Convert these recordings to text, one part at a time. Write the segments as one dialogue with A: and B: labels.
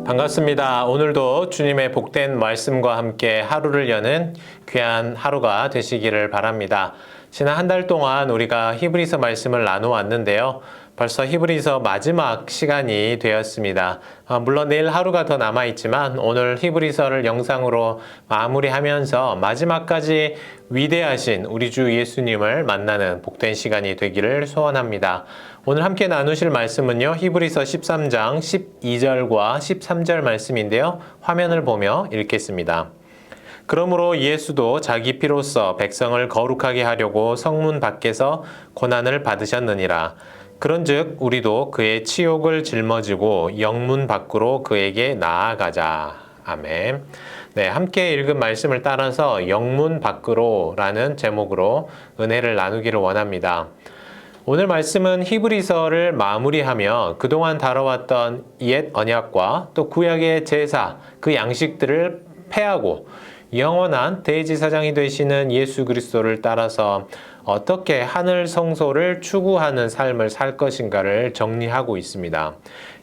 A: 반갑습니다. 오늘도 주님의 복된 말씀과 함께 하루를 여는 귀한 하루가 되시기를 바랍니다. 지난 한 달 동안 우리가 히브리서 말씀을 나눠왔는데요. 벌써 히브리서 마지막 시간이 되었습니다. 물론 내일 하루가 더 남아있지만 오늘 히브리서를 영상으로 마무리하면서 마지막까지 위대하신 우리 주 예수님을 만나는 복된 시간이 되기를 소원합니다. 오늘 함께 나누실 말씀은요, 히브리서 13장 12절과 13절 말씀인데요. 화면을 보며 읽겠습니다. 그러므로 예수도 자기 피로써 백성을 거룩하게 하려고 성문 밖에서 고난을 받으셨느니라. 그런즉 우리도 그의 치욕을 짊어지고 영문 밖으로 그에게 나아가자. 아멘. 네, 함께 읽은 말씀을 따라서 영문 밖으로라는 제목으로 은혜를 나누기를 원합니다. 오늘 말씀은 히브리서를 마무리하며 그동안 다뤄왔던 옛 언약과 또 구약의 제사, 그 양식들을 폐하고 영원한 대제사장이 되시는 예수 그리스도를 따라서 어떻게 하늘 성소를 추구하는 삶을 살 것인가를 정리하고 있습니다.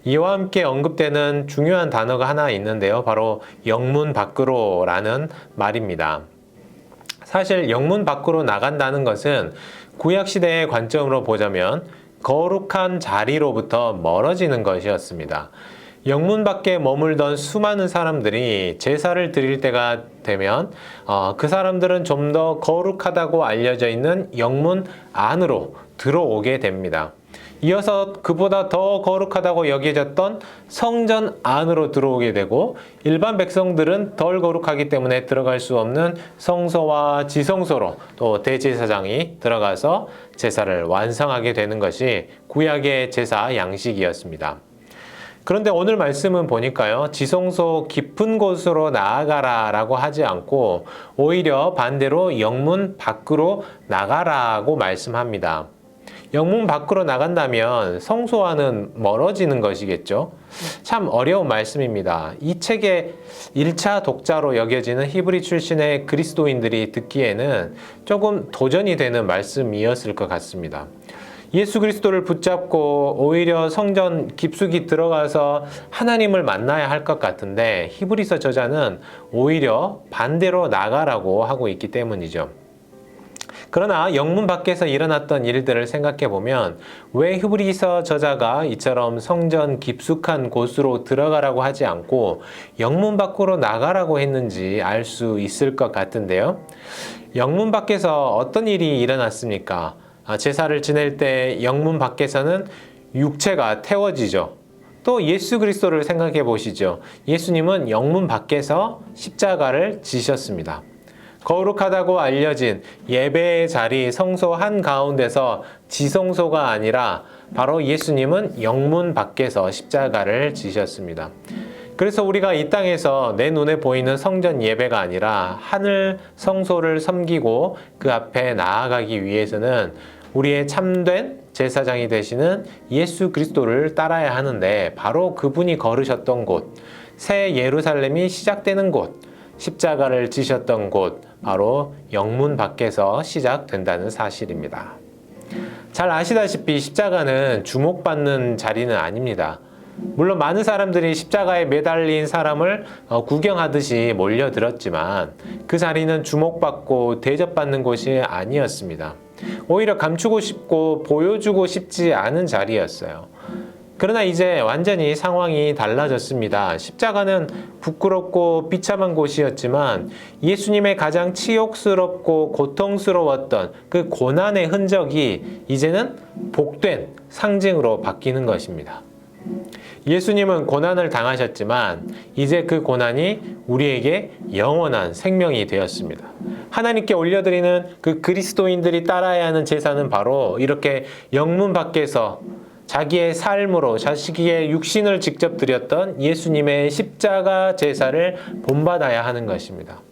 A: 이와 함께 언급되는 중요한 단어가 하나 있는데요. 바로 영문 밖으로라는 말입니다. 사실 영문 밖으로 나간다는 것은 구약시대의 관점으로 보자면 거룩한 자리로부터 멀어지는 것이었습니다. 영문 밖에 머물던 수많은 사람들이 제사를 드릴 때가 되면 그 사람들은 좀 더 거룩하다고 알려져 있는 영문 안으로 들어오게 됩니다. 이어서 그보다 더 거룩하다고 여겨졌던 성전 안으로 들어오게 되고 일반 백성들은 덜 거룩하기 때문에 들어갈 수 없는 성소와 지성소로 또 대제사장이 들어가서 제사를 완성하게 되는 것이 구약의 제사 양식이었습니다. 그런데 오늘 말씀은 보니까요, 지성소 깊은 곳으로 나아가라 라고 하지 않고 오히려 반대로 영문 밖으로 나가라고 말씀합니다. 영문 밖으로 나간다면 성소와는 멀어지는 것이겠죠. 참 어려운 말씀입니다. 이 책의 1차 독자로 여겨지는 히브리 출신의 그리스도인들이 듣기에는 조금 도전이 되는 말씀이었을 것 같습니다. 예수 그리스도를 붙잡고 오히려 성전 깊숙이 들어가서 하나님을 만나야 할 것 같은데 히브리서 저자는 오히려 반대로 나가라고 하고 있기 때문이죠. 그러나 영문 밖에서 일어났던 일들을 생각해 보면 왜 히브리서 저자가 이처럼 성전 깊숙한 곳으로 들어가라고 하지 않고 영문 밖으로 나가라고 했는지 알 수 있을 것 같은데요. 영문 밖에서 어떤 일이 일어났습니까? 제사를 지낼 때 영문 밖에서는 육체가 태워지죠. 또 예수 그리스도를 생각해 보시죠. 예수님은 영문 밖에서 십자가를 지셨습니다. 거룩하다고 알려진 예배의 자리 성소 한가운데서 지성소가 아니라 바로 예수님은 영문 밖에서 십자가를 지셨습니다. 그래서 우리가 이 땅에서 내 눈에 보이는 성전 예배가 아니라 하늘 성소를 섬기고 그 앞에 나아가기 위해서는 우리의 참된 제사장이 되시는 예수 그리스도를 따라야 하는데 바로 그분이 걸으셨던 곳, 새 예루살렘이 시작되는 곳, 십자가를 지셨던 곳, 바로 영문 밖에서 시작된다는 사실입니다. 잘 아시다시피 십자가는 주목받는 자리는 아닙니다. 물론 많은 사람들이 십자가에 매달린 사람을 구경하듯이 몰려들었지만 그 자리는 주목받고 대접받는 곳이 아니었습니다. 오히려 감추고 싶고 보여주고 싶지 않은 자리였어요. 그러나 이제 완전히 상황이 달라졌습니다. 십자가는 부끄럽고 비참한 곳이었지만 예수님의 가장 치욕스럽고 고통스러웠던 그 고난의 흔적이 이제는 복된 상징으로 바뀌는 것입니다. 예수님은 고난을 당하셨지만 이제 그 고난이 우리에게 영원한 생명이 되었습니다. 하나님께 올려드리는 그 그리스도인들이 따라야 하는 제사는 바로 이렇게 영문 밖에서 자기의 삶으로 자식의 육신을 직접 드렸던 예수님의 십자가 제사를 본받아야 하는 것입니다.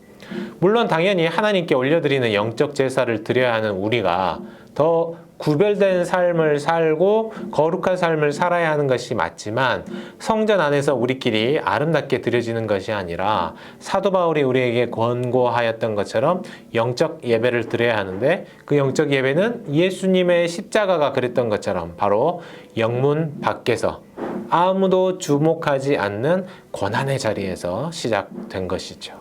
A: 물론 당연히 하나님께 올려드리는 영적 제사를 드려야 하는 우리가 더 구별된 삶을 살고 거룩한 삶을 살아야 하는 것이 맞지만 성전 안에서 우리끼리 아름답게 드려지는 것이 아니라 사도 바울이 우리에게 권고하였던 것처럼 영적 예배를 드려야 하는데 그 영적 예배는 예수님의 십자가가 그랬던 것처럼 바로 영문 밖에서 아무도 주목하지 않는 고난의 자리에서 시작된 것이죠.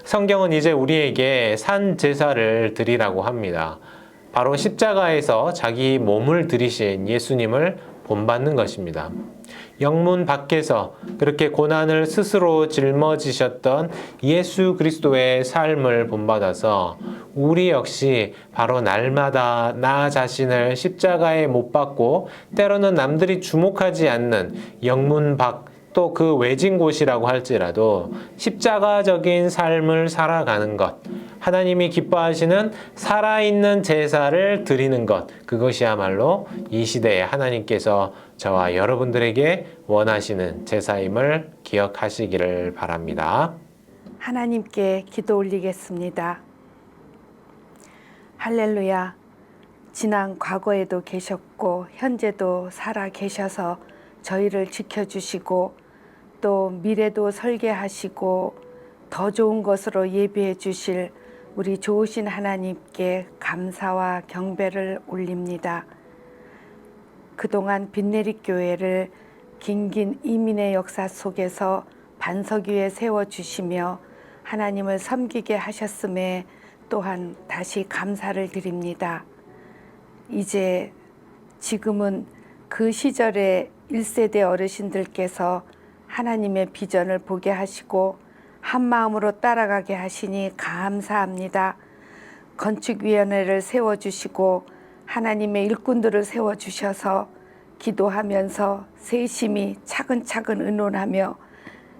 A: 성경은 이제 우리에게 산 제사를 드리라고 합니다. 바로 십자가에서 자기 몸을 들이신 예수님을 본받는 것입니다. 영문 밖에서 그렇게 고난을 스스로 짊어지셨던 예수 그리스도의 삶을 본받아서 우리 역시 바로 날마다 나 자신을 십자가에 못 박고 때로는 남들이 주목하지 않는 영문 밖 또 그 외진 곳이라고 할지라도 십자가적인 삶을 살아가는 것, 하나님이 기뻐하시는 살아있는 제사를 드리는 것, 그것이야말로 이 시대에 하나님께서 저와 여러분들에게 원하시는 제사임을 기억하시기를 바랍니다.
B: 하나님께 기도 올리겠습니다. 할렐루야. 지난 과거에도 계셨고 현재도 살아 계셔서 저희를 지켜주시고 또 미래도 설계하시고 더 좋은 것으로 예비해 주실 우리 좋으신 하나님께 감사와 경배를 올립니다. 그동안 빈내리 긴긴 이민의 역사 속에서 반석 위에 세워주시며 하나님을 섬기게 하셨음에 또한 다시 감사를 드립니다. 이제 지금은 그 시절의 1세대 어르신들께서 하나님의 비전을 보게 하시고 한 마음으로 따라가게 하시니 감사합니다. 건축위원회를 세워주시고 하나님의 일꾼들을 세워주셔서 기도하면서 세심히 차근차근 의논하며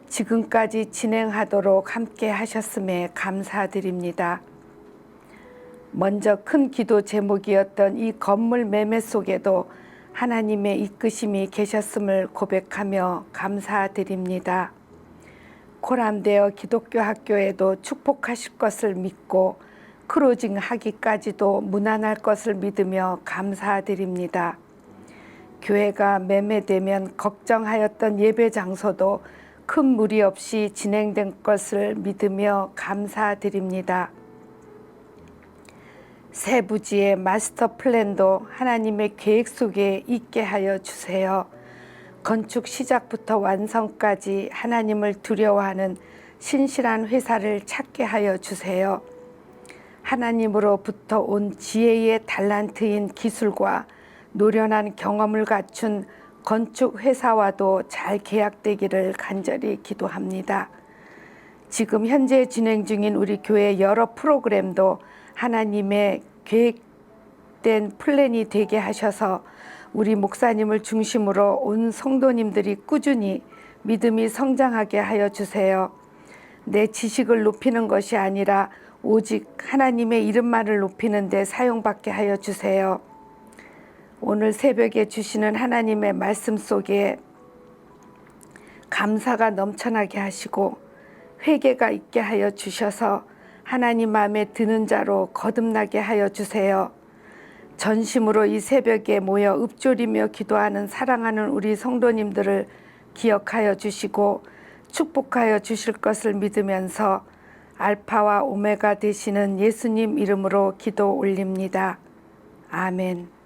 B: 지금까지 진행하도록 함께 하셨음에 감사드립니다. 먼저 큰 기도 제목이었던 이 건물 매매 속에도 하나님의 이끄심이 계셨음을 고백하며 감사드립니다. 코람데어 기독교 학교에도 축복하실 것을 믿고 크로징 하기까지도 무난할 것을 믿으며 감사드립니다. 교회가 매매되면 걱정하였던 예배 장소도 큰 무리 없이 진행된 것을 믿으며 감사드립니다. 새 부지의 마스터 플랜도 하나님의 계획 속에 있게 하여 주세요. 건축 시작부터 완성까지 하나님을 두려워하는 신실한 회사를 찾게 하여 주세요. 하나님으로부터 온 지혜의 달란트인 기술과 노련한 경험을 갖춘 건축 회사와도 잘 계약되기를 간절히 기도합니다. 지금 현재 진행 중인 우리 교회 여러 프로그램도 하나님의 계획된 플랜이 되게 하셔서 우리 목사님을 중심으로 온 성도님들이 꾸준히 믿음이 성장하게 하여 주세요. 내 지식을 높이는 것이 아니라 오직 하나님의 이름만을 높이는 데 사용받게 하여 주세요. 오늘 새벽에 주시는 하나님의 말씀 속에 감사가 넘쳐나게 하시고 회개가 있게 하여 주셔서 하나님 마음에 드는 자로 거듭나게 하여 주세요. 전심으로 이 새벽에 모여 읊조리며 기도하는 사랑하는 우리 성도님들을 기억하여 주시고 축복하여 주실 것을 믿으면서 알파와 오메가 되시는 예수님 이름으로 기도 올립니다. 아멘.